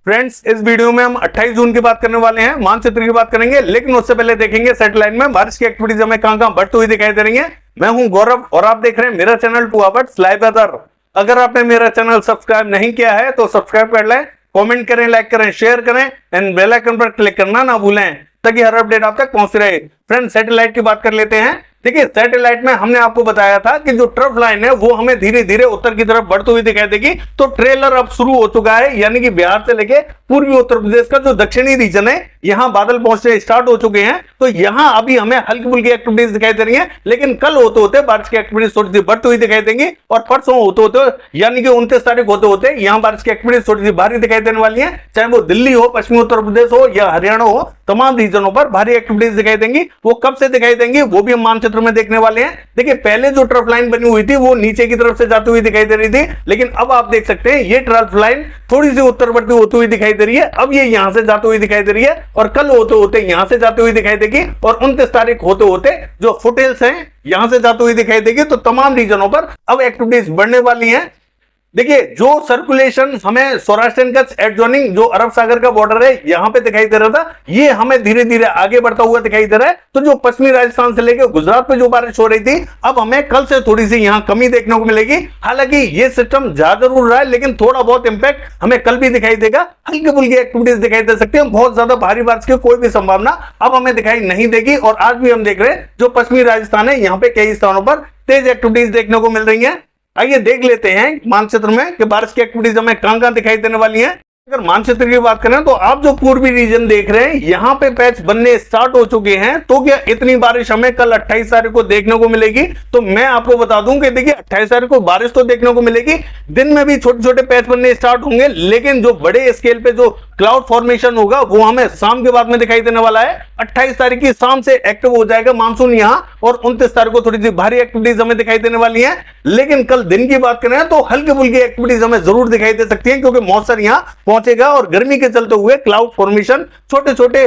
Friends, इस video में हम 28 जून की बात करने वाले हैं, मानचित्र की बात करेंगे, लेकिन उससे पहले देखेंगे सैटेलाइट में बारिश की एक्टिविटीज हमें कहां बढ़ती हुई दिखाई दे रही है। मैं हूं गौरव और आप देख रहे हैं मेरा channel two hours live weather. अगर आपने मेरा चैनल सब्सक्राइब नहीं किया है तो सब्सक्राइब कर लें, कमेंट करें, लाइक करें, शेयर करें एंड बेल आइकन पर क्लिक करना ना भूलें ताकि हर अपडेट आप तक पहुंच रहे। फ्रेंड्स, सैटेलाइट की बात कर लेते हैं। देखिए, सैटेलाइट में हमने आपको बताया था कि जो ट्रफ लाइन है वो हमें धीरे धीरे उत्तर की तरफ बढ़ती हुई दिखाई देगी। तो ट्रेलर अब शुरू हो चुका है, यानी कि बिहार से लेके पूर्वी उत्तर प्रदेश का जो दक्षिणी रीजन है यहां बादल पहुंचने स्टार्ट हो चुके हैं। तो यहां अभी हमें हल्की फुल्की एक्टिविटीज दिखाई दे रही है, लेकिन कल होते होते बारिश की एक्टिविटीज थोड़ी सी बढ़ती हुई दिखाई देंगी और परसों होते होते यानी कि 29 तारीख होते होते यहां बारिश की एक्टिविटीज थोड़ी सी भारी दिखाई देने वाली है। चाहे वो दिल्ली हो, पश्चिमी उत्तर प्रदेश हो या हरियाणा हो, तमाम रीजनों पर भारी एक्टिविटीज दिखाई देंगी। वो कब से दिखाई देंगी वो भी हम मानचित्र में देखने वाले हैं। देखिए, पहले जो ट्रफ लाइन बनी हुई थी वो नीचे की तरफ से जाती हुई दिखाई दे रही थी, लेकिन अब आप देख सकते हैं ये ट्रफ लाइन थोड़ी सी उत्तरवर्ती होती हुई दिखाई दे रही है। अब ये यहां से जाती हुई दिखाई दे रही है और कल होते होते यहां से जाती हुई दिखाई देगी और 29 तारीख होते होते जो फुटेल्स हैं यहां से जाती हुई दिखाई देगी। तो तमाम रीजनों पर अब एक्टिविटीज बढ़ने वाली हैं। देखिए, जो सर्कुलेशन हमें सौराष्ट्र कच्छ एडजॉइनिंग जो अरब सागर का बॉर्डर है यहां पे दिखाई दे रहा था, ये हमें धीरे धीरे आगे बढ़ता हुआ दिखाई दे रहा है। तो जो पश्चिमी राजस्थान से लेकर गुजरात पे जो बारिश हो रही थी, अब हमें कल से थोड़ी सी यहां कमी देखने को मिलेगी। हालांकि ये सिस्टम जा जरूर रहा है, लेकिन थोड़ा बहुत इंपैक्ट हमें कल भी दिखाई देगा। हल्की फुल्की एक्टिविटीज दिखाई दे सकती है, बहुत ज्यादा भारी बारिश की कोई भी संभावना अब हमें दिखाई नहीं देगी। और आज भी हम देख रहे हैं जो पश्चिमी राजस्थान है यहाँ पे कई स्थानों पर तेज एक्टिविटीज देखने को मिल रही है। आइए देख लेते हैं मानचित्र में कि बारिश की एक्टिविटीज हमें कहां दिखाई देने वाली हैं। अगर मानचित्र की बात करें तो आप जो पूर्वी रीजन देख रहे हैं यहां पे पैच बनने स्टार्ट हो चुके हैं। तो क्या इतनी बारिश हमें कल 28 तारीख को देखने को मिलेगी? तो मैं आपको बता दूं कि देखिए, 28 तारीख को बारिश तो देखने को मिलेगी, दिन में भी छोटे छोटे पैच बनने स्टार्ट होंगे, लेकिन जो बड़े स्केल पे जो क्लाउड फॉर्मेशन होगा वो हमें शाम के बाद में दिखाई देने वाला है। 28 तारीख की शाम से एक्टिव हो जाएगा मानसून यहां और 29 तारीख को थोड़ी सी भारी एक्टिविटीज हमें दिखाई देने वाली है। लेकिन कल दिन की बात करें तो हल्की फुल्की एक्टिविटीज हमें जरूर दिखाई दे सकती है, क्योंकि मॉइस्चर यहां पहुंचेगा और गर्मी के चलते हुए क्लाउड फॉर्मेशन छोटे छोटे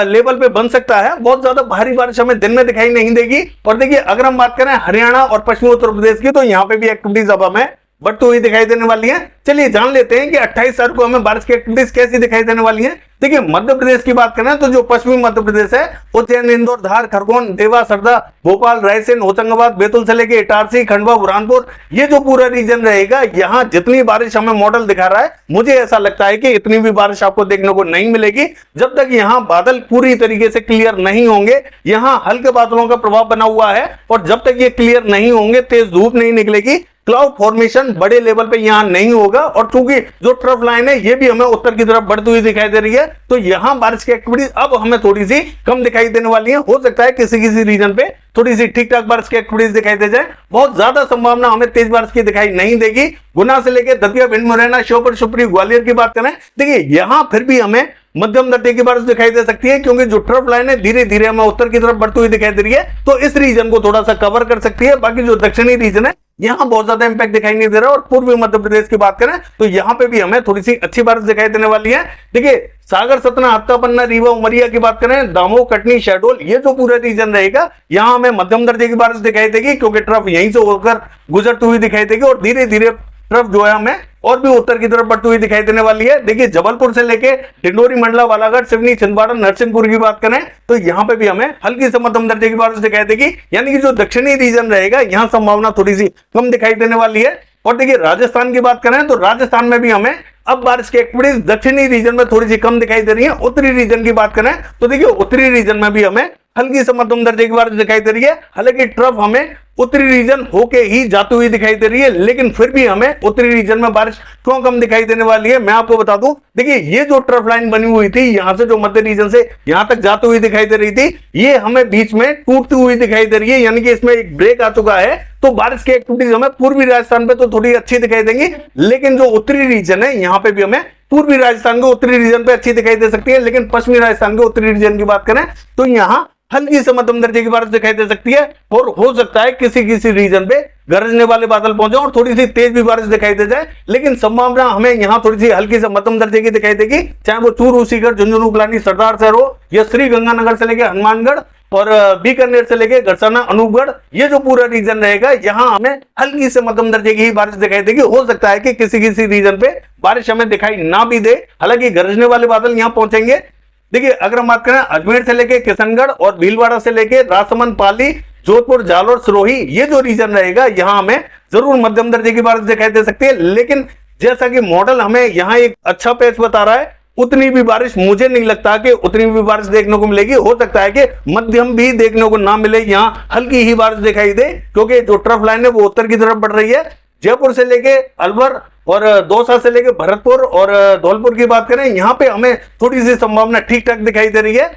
लेवल पे बन सकता है। बहुत ज्यादा भारी बारिश हमें दिन में दिखाई नहीं देगी। और देखिए, अगर हम बात करें हरियाणा और पश्चिमी उत्तर प्रदेश की, तो यहां पे भी एक्टिविटीज अब हमें बढ़ती हुई दिखाई देने वाली है। चलिए जान लेते हैं कि 28 तारीख को हमें बारिश की एक्टिविटीज कैसी दिखाई देने वाली है। देखिए, मध्य प्रदेश की बात करें तो जो पश्चिमी मध्य प्रदेश है, उज्जैन, इंदौर, धार, खरगोन, देवा, सरदा, भोपाल, रायसेन, होशंगाबाद, बैतूल से लेके इटारसी, खंडवा, बुरहानपुर, ये जो पूरा रीजन रहेगा, यहाँ जितनी बारिश हमें मॉडल दिखा रहा है, मुझे ऐसा लगता है कि इतनी भी बारिश आपको देखने को नहीं मिलेगी जब तक यहाँ बादल पूरी तरीके से क्लियर नहीं होंगे। यहाँ हल्के बादलों का प्रभाव बना हुआ है और जब तक ये क्लियर नहीं होंगे, तेज धूप नहीं निकलेगी, क्लाउड फॉर्मेशन बड़े लेवल पे यहां नहीं होगा। और चूंकि जो ट्रफ लाइन है ये भी हमें उत्तर की तरफ बढ़ती हुई दिखाई दे रही है, तो यहां बारिश की एक्टिविटीज अब हमें थोड़ी सी कम दिखाई देने वाली है। हो सकता है किसी किसी रीजन पे थोड़ी सी ठीक ठाक बारिश की एक्टिविटीज दिखाई दे जाए। बहुत ज्यादा संभावना हमें तेज बारिश की दिखाई नहीं देगी। गुना से लेकर दतिया, भिंड, मुरैना, श्योपुर, शिवपुरी, ग्वालियर की बात करें, देखिए यहां फिर भी हमें मध्यम दर्जे की बारिश दिखाई दे सकती है, क्योंकि जो ट्रफ लाइन है धीरे धीरे हमें उत्तर की तरफ बढ़ती हुई दिखाई दे रही है, तो इस रीजन को थोड़ा सा कवर कर सकती है। बाकी जो दक्षिणी रीजन है यहां बहुत ज्यादा इंपैक्ट दिखाई नहीं दे रहा। और पूर्वी मध्य प्रदेश की बात करें तो यहां पे भी हमें थोड़ी सी अच्छी बारिश दिखाई देने वाली है। देखिए, सागर, सतना, हत्ता, पन्ना, रीवा, उमरिया की बात करें, दामोह, कटनी, शहडोल, ये जो पूरा रीजन रहेगा यहां हमें मध्यम दर्जे की बारिश दिखाई देगी, क्योंकि ट्रफ यहीं से होकर गुजरती हुई दिखाई देगी और धीरे धीरे ट्रफ जो है हमें और भी उत्तर की तरफ बढ़ती हुई दिखाई देने वाली है। देखिए, जबलपुर से लेके डिंडोरी, मंडला, बालाघाट, सिवनी, छिंदवाड़ा, नरसिंहपुर की बात करें तो यहां पे भी हमें हल्की से मध्यम दर्जे की बारिश दिखाई देगी, यानी कि जो दक्षिणी रीजन रहेगा यहां संभावना थोड़ी सी कम दिखाई देने वाली है। और देखिए, राजस्थान की बात करें तो राजस्थान में भी हमें अब बारिश की एक्टिविटीज दक्षिणी रीजन में थोड़ी सी कम दिखाई दे रही है। उत्तरी रीजन की बात करें तो देखिए, उत्तरी रीजन में भी हमें हल्की से मध्यम दर्जे की बारिश दिखाई दे रही है। हालांकि ट्रफ हमें उत्तरी रीजन होके ही जाती हुई दिखाई दे रही है, लेकिन फिर भी हमें उत्तरी रीजन में बारिश क्यों कम दिखाई देने वाली है मैं आपको बता दूं। देखिए, ये जो ट्रफ लाइन बनी हुई थी यहां से जो मध्य रीजन से यहां तक जाती हुई दिखाई दे रही थी, ये हमें बीच में टूटती हुई दिखाई दे रही है, यानी कि इसमें एक ब्रेक आ चुका है। तो बारिश की एक्टिविटीज हमें पूर्वी राजस्थान पे तो थोड़ी अच्छी दिखाई देंगी, लेकिन जो उत्तरी रीजन है यहां पे भी हमें पूर्वी राजस्थान के उत्तरी रीजन पे अच्छी दिखाई दे सकती है, लेकिन पश्चिमी राजस्थान के उत्तरी रीजन की बात करें तो यहां हल्की से मध्यम दर्जे की बारिश दिखाई दे सकती है। और हो सकता है किसी किसी रीजन पे गरजने वाले बादल पहुंचे और थोड़ी सी तेज भी बारिश दिखाई दे जाए, लेकिन संभावना हमें यहाँ थोड़ी सी हल्की से मध्यम दर्जे की दिखाई देगी। चाहे वो चूरू, सीकर, झुंझुनू, पिलानी, सरदार शहर हो या श्री गंगानगर से लेकर हनुमानगढ़ और बीकानेर से लेके गरसाना, अनूपगढ़, ये जो पूरा रीजन रहेगा यहाँ हमें हल्की से मध्यम दर्जे की ही बारिश दिखाई देगी। हो सकता है कि किसी किसी रीजन पे बारिश हमें दिखाई ना भी दे, हालांकि गरजने वाले बादल यहाँ पहुंचेंगे। देखिए अगर हम बात करें अजमेर से लेके किशनगढ़ और भीलवाड़ा से लेके राजसमंद, पाली, जोधपुर, जालोर, सिरोही, ये जो रीजन रहेगा यहाँ हमें जरूर मध्यम दर्जे की बारिश दिखाई दे सकती है। लेकिन जैसा कि मॉडल हमें यहाँ एक अच्छा पैच बता रहा है, उतनी भी बारिश मुझे नहीं लगता कि उतनी भी बारिश देखने को मिलेगी। हो सकता है कि मध्यम भी देखने को ना मिले, यहाँ हल्की ही बारिश दिखाई दे, क्योंकि जो ट्रफ लाइन है वो उत्तर की तरफ बढ़ रही है। जयपुर से लेके अलवर और दौसा से लेके भरतपुर और धौलपुर की बात करें, यहाँ पे हमें थोड़ी सी संभावना ठीक ठाक दिखाई दे रही है।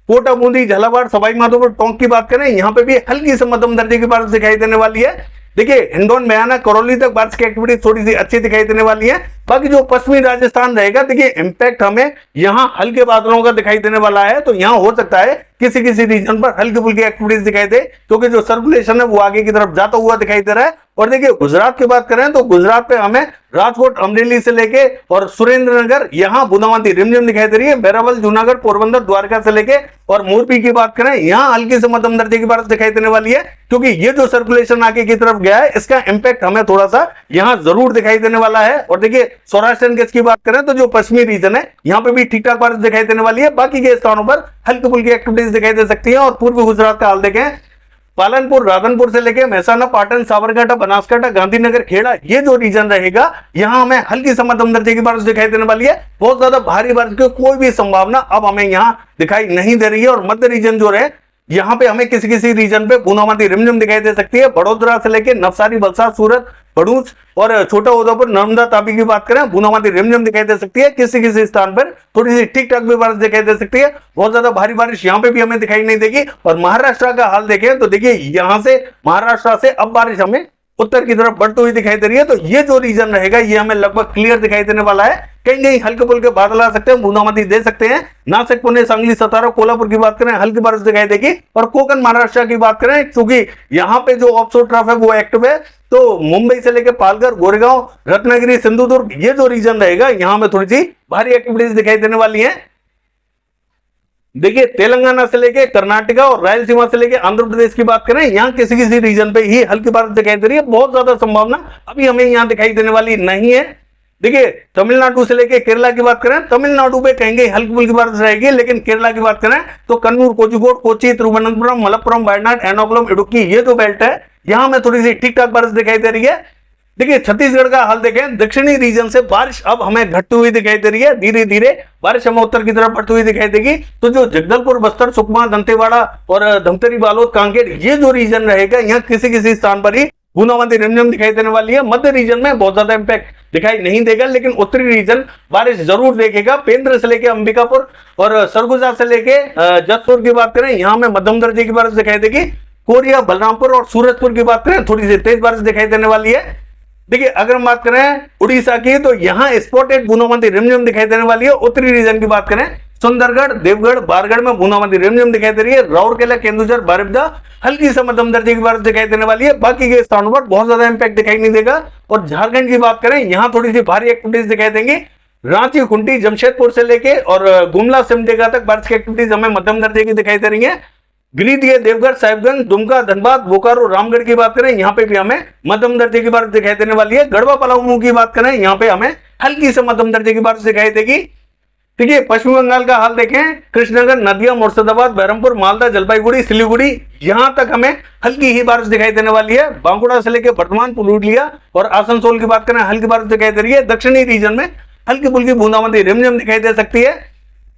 कोटा, बूंदी, झालावाड़, सवाई माधोपुर, टोंक की बात करें, यहाँ पे भी हल्की से मध्यम दर्जे की बारिश दिखाई देने वाली है। देखिए हिंडौन, बयाना, करौली तक बारिश की एक्टिविटी थोड़ी सी अच्छी दिखाई देने वाली है। बाकी जो पश्चिमी राजस्थान रहेगा, देखिए इंपैक्ट हमें यहाँ हल्के बादलों का दिखाई देने वाला है। तो यहाँ हो सकता है किसी किसी रीजन पर हल्की फुल्की एक्टिविटीज दिखाई दे, क्योंकि जो सर्कुलेशन है वो आगे की तरफ जाता हुआ दिखाई दे रहा है। और देखिए गुजरात की बात करें तो गुजरात पे हमें राजकोट, अमरेली से लेके और सुरेंद्रनगर यहाँ बूंदाबांदी रिमझिम दिखाई दे रही है। वेरावल, जूनागढ़, पोरबंदर, द्वारका से लेके और मोरपी की बात करें, यहाँ हल्की से मध्यम दर्जे की बारिश दिखाई देने वाली है, क्योंकि ये जो सर्कुलेशन आगे की तरफ गया है इसका इंपैक्ट हमें थोड़ा सा यहाँ जरूर दिखाई देने वाला है। और देखिए सौराष्ट्र गेज की बात करें तो जो पश्चिमी रीजन है यहाँ पे भी ठीक ठाक बारिश दिखाई देने वाली है। बाकी के स्थानों पर हल्की फुल्की एक्टिविटीज दिखाई दे सकती है। और पूर्वी गुजरात का हाल देखें, पालनपुर, राधनपुर से लेके महसाना, पाटन, साबरकांठा, बनासकांठा, गांधीनगर, खेड़ा, ये जो रीजन रहेगा यहाँ हमें हल्की से मध्यम दर्जे की बारिश दिखाई देने वाली है। बहुत ज्यादा भारी बारिश की कोई भी संभावना अब हमें यहाँ दिखाई नहीं दे रही है। और मध्य रीजन जो रहे, यहाँ पे हमें किसी किसी रीजन पे बूंदाबांदी रिमझिम दिखाई दे सकती है। बड़ोदरा से लेके नवसारी, वलसाड, सूरत, भरूच और छोटा उदयपुर, नर्मदा, तापी की बात करें, बूंदाबांदी रिमझिम दिखाई दे सकती है। किसी किसी स्थान पर थोड़ी सी ठीक ठाक भी बारिश दिखाई दे सकती है। बहुत ज्यादा भारी बारिश यहाँ पे भी हमें दिखाई नहीं देगी। और महाराष्ट्र का हाल देखें तो देखिए यहाँ से महाराष्ट्र से अब बारिश हमें उत्तर की तरफ बढ़ती हुई दिखाई दे रही है। तो ये जो रीजन रहेगा ये हमें लगभग क्लियर दिखाई देने वाला है। कहीं कहीं हल्के फुल्के बादल आ सकते हैं, बूंदाबांदी दे सकते हैं। नासिक, पुणे, सांगली, सतारा, कोल्हापुर की बात करें हल्की बारिश दिखाई देगी। और कोकण महाराष्ट्र की बात करें, क्योंकि यहाँ पे जो ऑफशोर ट्रफ है वो एक्टिव है, तो मुंबई से लेकर पालघर, गोरेगांव, रत्नागिरी, सिंधुदुर्ग, ये जो रीजन रहेगा यहाँ में थोड़ी सी भारी एक्टिविटीज दिखाई देने वाली है। देखिए तेलंगाना से लेके कर्नाटका और रायलसीमा से लेके आंध्र प्रदेश की बात करें, यहाँ किसी किसी रीजन पे ही हल्की बारिश दिखाई दे रही है। बहुत ज्यादा संभावना अभी हमें यहाँ दिखाई देने वाली नहीं है। देखिए तमिलनाडु से लेके केरला की बात करें, तमिलनाडु पे कहीं कहीं हल्की फुल्की बारिश रहेगी। लेकिन केरला की बात करें तो कन्नूर, कोझिकोड, कोची, तिरुवनंतपुरम, मलप्पुरम, वायनाड, एर्नाकुलम, इडुक्की, ये जो बेल्ट है यहाँ में थोड़ी सी ठीक ठाक बारिश दिखाई दे रही है। देखिए छत्तीसगढ़ का हाल देखें, दक्षिणी रीजन से बारिश अब हमें घटती हुई दिखाई दे रही है। धीरे धीरे बारिश हमें उत्तर की तरफ बढ़ती हुई दिखाई देगी। तो जो जगदलपुर, बस्तर, सुकमा, दंतेवाड़ा और धमतरी, बालोद, कांकेर, ये जो रीजन रहेगा यहाँ किसी किसी स्थान पर ही बूंदाबांदी रिमझिम दिखाई देने वाली है। मध्य रीजन में बहुत ज्यादा इंपैक्ट दिखाई नहीं देगा, लेकिन उत्तरी रीजन बारिश जरूर देखेगा। पेंद्र से लेके अंबिकापुर और सरगुजा से लेके जसपुर की बात करें, यहाँ में मध्यम दर्जे की बारिश दिखाई देगी। कोरिया, बलरामपुर और सूरजपुर की बात करें थोड़ी सी तेज बारिश दिखाई देने वाली है। देखिए अगर हम बात करें उड़ीसा की तो यहाँ स्पॉटेड बूंदाबांदी रिमझिम दिखाई देने वाली है। उत्तरी रीजन की बात करें सुंदरगढ़, देवगढ़, बारगढ़ में बूंदाबांदी रिमझिम दिखाई दे रही है। राउरकेला, केंदुझर, बारिपदा हल्की से मध्यम दर्जे की बारिश दिखाई देने वाली है। बाकी के स्थानों पर बहुत ज्यादा इंपैक्ट दिखाई नहीं देगा। और झारखंड की बात करें यहाँ थोड़ी सी भारी एक्टिविटीज दिखाई देंगी। रांची, खूंटी, जमशेदपुर से लेके और गुमला, सिमडेगा तक बारिश की एक्टिविटीज हमें मध्यम दर्जे की दिखाई दे रही है। गिरिडीह, देवघर, साहिबगंज, दुमका, धनबाद, बोकारो, रामगढ़ की बात करें यहाँ पे भी हमें मध्यम दर्जे की बारिश दिखाई देने वाली है। गढ़वा, पलामू की बात करें यहाँ पे हमें हल्की से मध्यम दर्जे की बारिश दिखाई देगी। ठीक है, पश्चिम बंगाल का हाल देखें, कृष्णनगर, नदिया, मुर्शिदाबाद, बहरमपुर, मालदा, जलपाईगुड़ी, सिलीगुड़ी, यहां तक हमें हल्की ही बारिश दिखाई देने वाली है। बांकुड़ा से लेकर वर्धमान, पुरुलिया और आसनसोल की बात करें हल्की बारिश दिखाई दे रही है। दक्षिणी रीजन में हल्की फुल्की बूंदाबांदी रिमझिम दिखाई दे सकती है।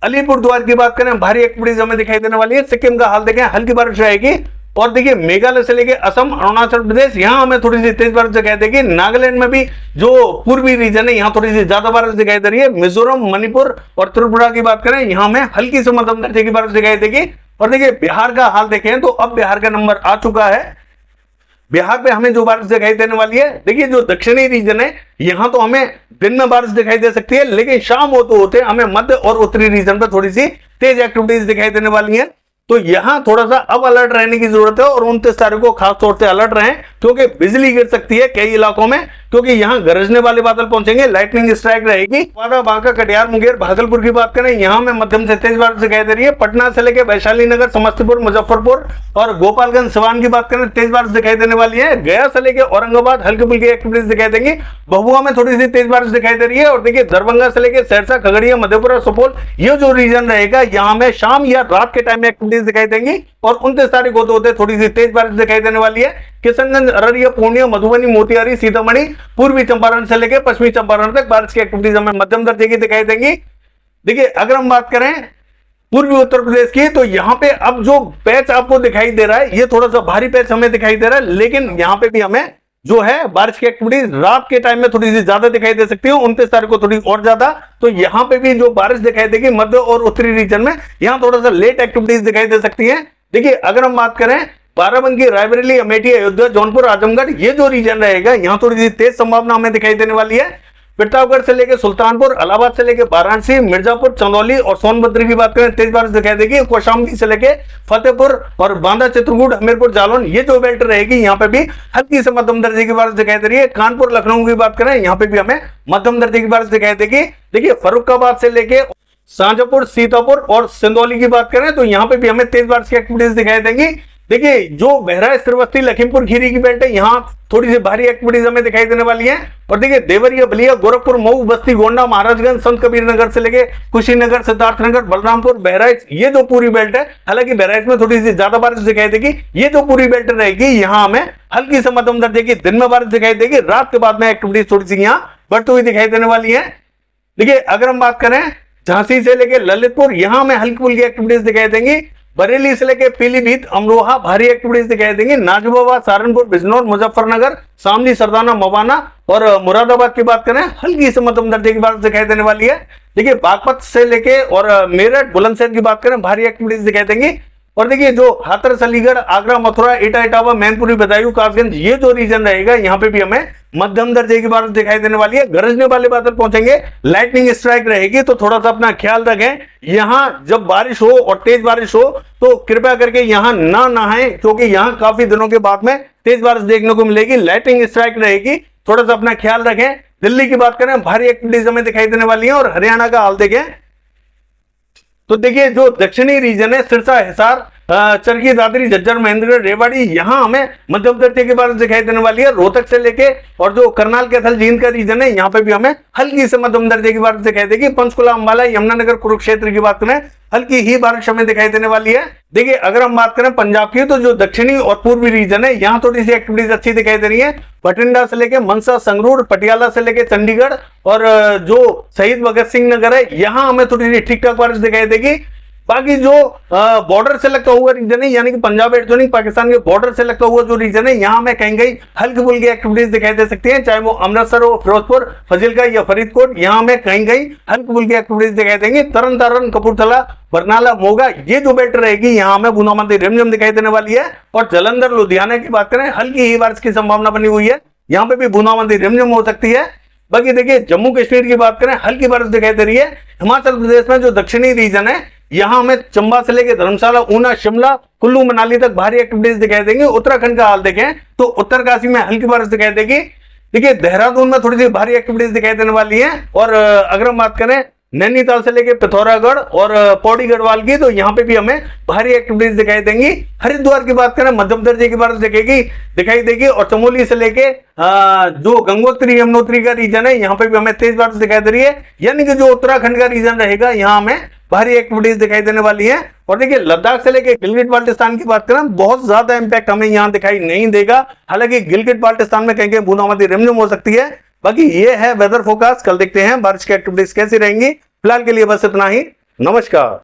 अलीपुरद्वार की बात करें भारी एक्टिविटीज हमें दिखाई देने वाली है। सिक्किम का हाल देखें हल्की बारिश रहेगी। और देखिए मेघालय से लेके असम, अरुणाचल प्रदेश, यहाँ हमें थोड़ी सी तेज बारिश दिखाई देगी। नागालैंड में भी जो पूर्वी रीजन है यहाँ थोड़ी सी ज्यादा बारिश दिखाई दे रही है। मिजोरम, मणिपुर और त्रिपुरा की बात करें यहाँ हमें हल्की से मध्यम दर्जे की बारिश दिखाई देगी। और देखिए बिहार का हाल देखें तो अब बिहार का नंबर आ चुका है। बिहार पे हमें जो बारिश दिखाई देने वाली है, देखिए जो दक्षिणी रीजन है यहाँ तो हमें दिन में बारिश दिखाई दे सकती है, लेकिन शाम होते होते हमें मध्य और उत्तरी रीजन पर थोड़ी सी तेज एक्टिविटीज दिखाई देने वाली है। तो यहाँ थोड़ा सा अब अलर्ट रहने की जरूरत है और 29 तारीख को खास तौर से अलर्ट रहें, क्योंकि बिजली गिर सकती है कई इलाकों में, क्योंकि यहाँ गरजने वाले बादल पहुंचेंगे, लाइटनिंग स्ट्राइक रहेगी। वादा, बांका, कटिहार, मुंगेर, भागलपुर की बात करें, यहाँ में मध्यम से तेज बारिश दिखाई दे रही है। पटना से लेकर वैशाली नगर, समस्तीपुर, मुजफ्फरपुर और गोपालगंज, सिवान की बात करें, तेज बारिश दिखाई देने वाली है। गया से लेकर औरंगाबाद हल्की फुल्की एक्टिविटीज दिखाई देंगी। भभुआ में थोड़ी सी तेज बारिश दिखाई दे रही है। और देखिए दरभंगा से लेकर सहरसा, खगड़िया, मधेपुरा, सुपौल, ये जो रीजन रहेगा यहाँ में शाम या रात के टाइम में एक्टिविटीज दिखाई देंगी। और 29 तारीख होते होते थोड़ी सी तेज बारिश दिखाई देने वाली है। किशनगंज, अररिया, पूर्णिया, मधुबनी, मोतिहारी, सीतामढ़ी, पूर्वी चंपारण से लेकर पश्चिमी चंपारण तक बारिश की एक्टिविटीज हमें मध्यम दर्जे की दिखाई देंगी। देखिए अगर हम बात करें पूर्वी उत्तर प्रदेश की, तो यहाँ पे अब जो पैच आपको दिखाई दे रहा है, ये थोड़ा सा भारी पैच हमें दिखाई दे रहा है, लेकिन यहाँ पे भी हमें जो है बारिश की एक्टिविटीज रात के टाइम में थोड़ी सी ज्यादा दिखाई दे सकती है। 29 तारीख को थोड़ी और ज्यादा, तो यहाँ पे भी जो बारिश दिखाई देगी मध्य और उत्तरी रीजन में, यहाँ थोड़ा सा लेट एक्टिविटीज दिखाई दे सकती है। देखिए अगर हम बात करें बाराबंकी, रायबरेली, अमेठी, अयोध्या, जौनपुर, आजमगढ़, ये जो रीजन रहेगा यहाँ थोड़ी सी तेज संभावना हमें दिखाई देने वाली है। प्रतापगढ़ से लेकर सुल्तानपुर, इलाहाबाद से लेकर वाराणसी, मिर्जापुर, चंदौली और सोनभद्र की बात करें, तेज बारिश दिखाई देगी। कौशाम्बी से लेकर फतेहपुर और बांदा, चित्रकूट, हमीरपुर, जालौन, ये जो बेल्ट रहेगी यहाँ पे भी हल्की से मध्यम दर्जे की बारिश दिखाई दे रही है। कानपुर, लखनऊ की बात करें, यहाँ पे भी हमें मध्यम दर्जे की बारिश दिखाई देगी। देखिए फर्रुखाबाद से लेके शाहजहांपुर, सीतापुर और सिंदौली की बात करें, तो यहाँ पे भी हमें तेज बारिश की एक्टिविटीज दिखाई देंगी। देखिए जो बहराइच, श्रीवस्ती, लखीमपुर खीरी की बेल्ट है, यहाँ थोड़ी सी भारी एक्टिविटीज हमें दिखाई देने वाली है। और देखिए देवरिया, बलिया, गोरखपुर, मऊ, बस्ती, गोंडा, महाराजगंज, संत कबीर नगर से लेके कुशीनगर, सिद्धार्थनगर, बलरामपुर, बहराइच, ये जो पूरी बेल्ट है, हालांकि बहराइच में थोड़ी सी ज्यादा बारिश दिखाई देगी। ये जो पूरी बेल्ट रहेगी यहाँ हमें हल्की से मध्यम दर्जे की दिन में बारिश दिखाई देगी। रात के बाद में एक्टिविटीज थोड़ी सी यहाँ बढ़ती हुई दिखाई देने वाली है। देखिए अगर हम बात करें झांसी से लेकर ललितपुर, यहाँ में हल्की फुल्की एक्टिविटीज दिखाई देंगी। बरेली से लेकर पीलीभीत, अमरोहा, भारी एक्टिविटीज दिखाई देंगी। नाजिबाबाद, सहारनपुर, बिजनौर, मुजफ्फरनगर, शामली, सरदाना, मवाना और मुरादाबाद की बात करें, हल्की से मध्यम दर्जे की बारिश दिखाई देने वाली है। देखिए बागपत से लेके और मेरठ, बुलंदशहर की बात करें, भारी एक्टिविटीज दिखाई देंगी। और देखिए जो हाथरस, अलीगढ़, आगरा, मथुरा, एटा, इटावा, मैनपुरी, बदायूं, कासगंज, ये जो रीजन रहेगा यहाँ पे भी हमें मध्यम दर्जे की बारिश दिखाई देने वाली है। गरजने वाले बादल पहुंचेंगे, लाइटनिंग स्ट्राइक रहेगी, तो थोड़ा सा अपना ख्याल रखें। यहाँ जब बारिश हो और तेज बारिश हो तो कृपया करके यहाँ ना नहाएं, क्योंकि यहाँ काफी दिनों के बाद में तेज बारिश देखने को मिलेगी, लाइटनिंग स्ट्राइक रहेगी, थोड़ा सा अपना ख्याल रखें। दिल्ली की बात करें, भारी एक्टिविटीज हमें दिखाई देने वाली है। और हरियाणा का हाल देखें तो देखिए जो दक्षिणी रीजन है, सिरसा, हिसार, चरखी, दादरी, झज्जर, महेंद्रगढ़, रेवाड़ी, यहाँ हमें मध्यम दर्जे की बारिश दिखाई देने वाली है। रोहतक से लेके और जो करनाल, कैथल, जींद का रीजन है, यहाँ पे भी हमें हल्की से मध्यम दर्जे की बारिश दिखाई देगी। पंचकुला, अंबाला, यमुनानगर, कुरुक्षेत्र की बात करें, हल्की ही बारिश हमें दिखाई देने वाली है। देखिए अगर हम बात करें पंजाब की, तो जो दक्षिणी और पूर्वी रीजन है, यहाँ थोड़ी सी एक्टिविटीज अच्छी दिखाई दे रही है। बठिंडा से लेके मनसा, संगरूर, पटियाला से लेके चंडीगढ़ और जो शहीद भगत सिंह नगर है, यहाँ हमें थोड़ी सी ठीक ठाक बारिश दिखाई देगी। बाकी जो बॉर्डर से लगता हुआ रीजन है, यानी कि पंजाब एंड जोनिंग पाकिस्तान के बॉर्डर से लगता हुआ जो रीजन है, यहाँ में कहीं कहीं हल्की फुल्की एक्टिविटीज दिखाई दे सकती हैं, चाहे वो अमृतसर हो, फिरोजपुर, फजीलका या फरीदकोट, यहाँ में कहीं कहीं हल्की फुल्की एक्टिविटीज दिखाई देंगी। तरन तारण, कपूरथला, बरनाला, मोगा, ये जो बेल्ट रहेगी, यहाँ हमें बूंदाबांदी रिमझिम दिखाई देने वाली है। और जलंधर, लुधियाना की बात करें, हल्की ही बारिश की संभावना बनी हुई है, यहाँ पे भी बूंदाबांदी रिमझिम हो सकती है। बाकी देखिए जम्मू कश्मीर की बात करें, हल्की बारिश दिखाई दे रही है। हिमाचल प्रदेश में जो दक्षिणी रीजन है, यहाँ हमें चंबा से लेकर धर्मशाला, ऊना, शिमला, कुल्लू, मनाली तक भारी एक्टिविटीज दिखाई देंगी। उत्तराखंड का हाल देखें तो उत्तरकाशी में हल्की बारिश दिखाई देगी। देखिए देहरादून में थोड़ी सी भारी एक्टिविटीज दिखाई देने वाली है। और अगर हम बात करें नैनीताल से लेके पिथौरागढ़ और पौड़ी गढ़वाल की, तो यहाँ पे भी हमें भारी एक्टिविटीज दिखाई देंगी। हरिद्वार की बात करें, मध्यम दर्जे की बारिश दिखाई देगी। और चमोली से लेके जो गंगोत्री, यमुनोत्री का रीजन है, यहाँ पे भी हमें तेज बारिश दिखाई दे रही है। यानी कि जो उत्तराखंड का रीजन रहेगा, यहाँ हमें भारी एक्टिविटीज दिखाई देने वाली है। और देखिए लद्दाख से लेके गिलगित बाल्टिस्तान की बात करें, बहुत ज्यादा इंपैक्ट हमें यहाँ दिखाई नहीं देगा। हालांकि गिलगित बाल्टिस्तान में कहीं कहीं बूंदाबांदी रिमझिम हो सकती है। बाकी ये है वेदर फोरकास्ट। कल देखते हैं बारिश की एक्टिविटीज कैसी रहेंगी। फिलहाल के लिए बस इतना ही। नमस्कार।